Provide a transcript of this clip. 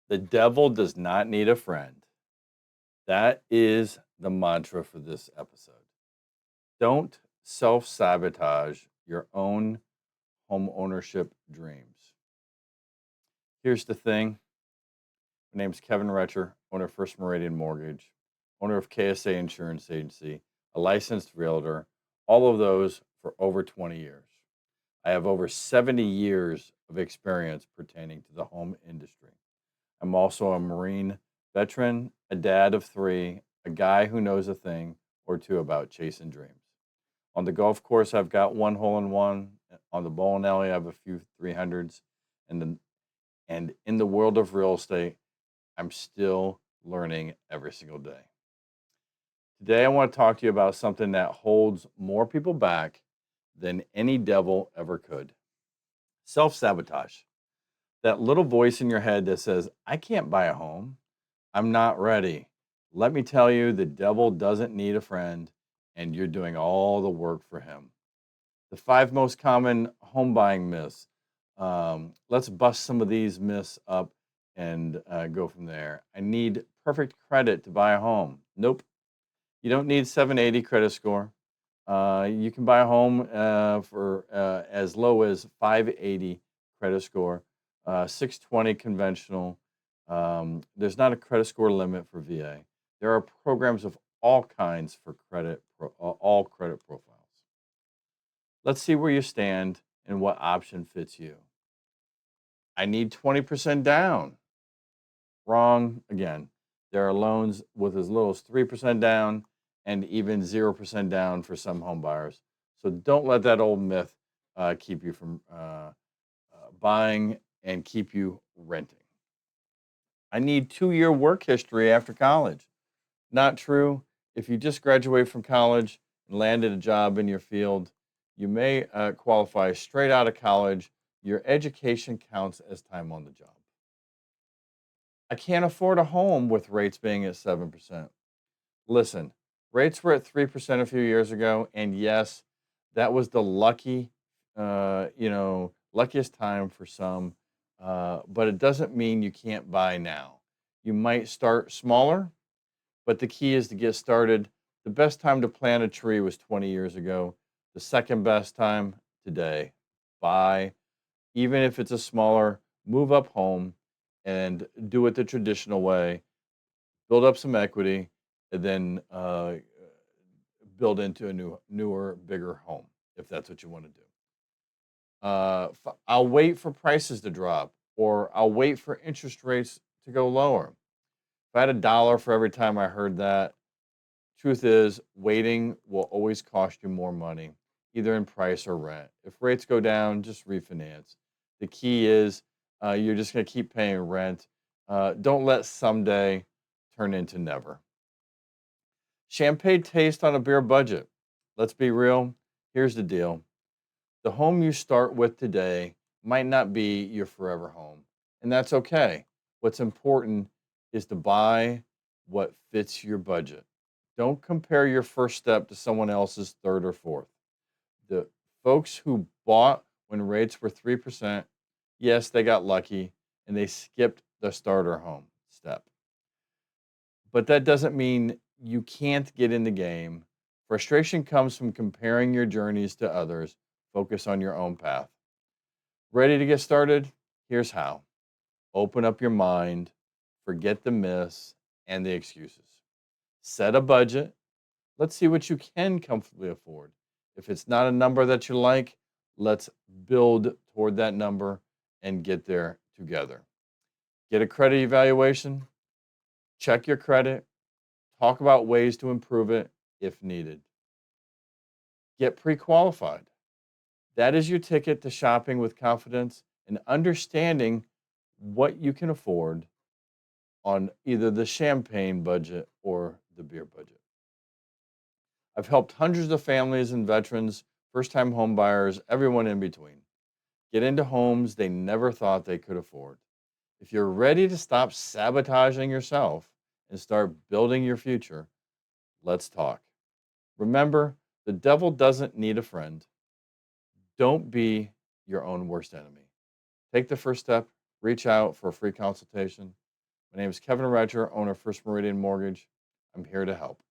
The devil does not need a friend. That is the mantra for this episode. Don't self sabotage your own home ownership dreams. Here's the thing. My name's Kevin Retcher, owner of First Meridian Mortgage, owner of KSA Insurance Agency, a licensed realtor, all of those for over 20 years. I have over 70 years of experience pertaining to the home industry. I'm also a Marine veteran, a dad of three, a guy who knows a thing or two about chasing dreams. On the golf course, I've got one hole in one. On the bowling alley, I have a few 300s. And in the world of real estate, I'm still learning every single day. Today, I want to talk to you about something that holds more people back than any devil ever could: self sabotage. That little voice in your head that says, I can't buy a home. I'm not ready. Let me tell you, the devil doesn't need a friend, and you're doing all the work for him. The five most common home buying myths. Let's bust some of these myths up and go from there. I need perfect credit to buy a home. Nope. You don't need 780 credit score. You can buy a home for as low as 580 credit score, 620 conventional. There's not a credit score limit for VA. There are programs of all kinds for all credit profiles. Let's see where you stand and what option fits you. I need 20% down. Wrong again. There are loans with as little as 3% down and even 0% down for some home buyers. So don't let that old myth keep you from buying and keep you renting. I need 2-year work history after college. Not true. If you just graduate from college and landed a job in your field, you may qualify straight out of college. Your education counts as time on the job. I can't afford a home with rates being at 7%. Listen, rates were at 3% a few years ago. And yes, that was the luckiest time for some. But it doesn't mean you can't buy now. You might start smaller, but the key is to get started. The best time to plant a tree was 20 years ago. The second best time today. Buy, even if it's a smaller move up home, and do it the traditional way. Build up some equity, and then build into a newer, bigger home if that's what you want to do. I'll wait for prices to drop, or I'll wait for interest rates to go lower. If I had a dollar for every time I heard that, truth is, waiting will always cost you more money, either in price or rent. If rates go down, just refinance. The key is you're just going to keep paying rent. Don't let someday turn into never. Champagne taste on a beer budget. Let's be real. Here's the deal: the home you start with today might not be your forever home, and that's okay. What's important is to buy what fits your budget. Don't compare your first step to someone else's third or fourth. The folks who bought when rates were 3%, yes, they got lucky and they skipped the starter home step. But that doesn't mean you can't get in the game. Frustration comes from comparing your journeys to others. Focus on your own path. Ready to get started? Here's how. Open up your mind, forget the myths and the excuses. Set a budget. Let's see what you can comfortably afford. If it's not a number that you like, let's build toward that number and get there together. Get a credit evaluation, check your credit, talk about ways to improve it if needed. Get pre qualified. That is your ticket to shopping with confidence and understanding what you can afford on either the champagne budget or the beer budget. I've helped hundreds of families and veterans, first time home buyers, everyone in between, get into homes they never thought they could afford. If you're ready to stop sabotaging yourself and start building your future, let's talk. Remember, the devil doesn't need a friend. Don't be your own worst enemy. Take the first step, reach out for a free consultation. My name is Kevin Retcher, owner of First Meridian Mortgage. I'm here to help.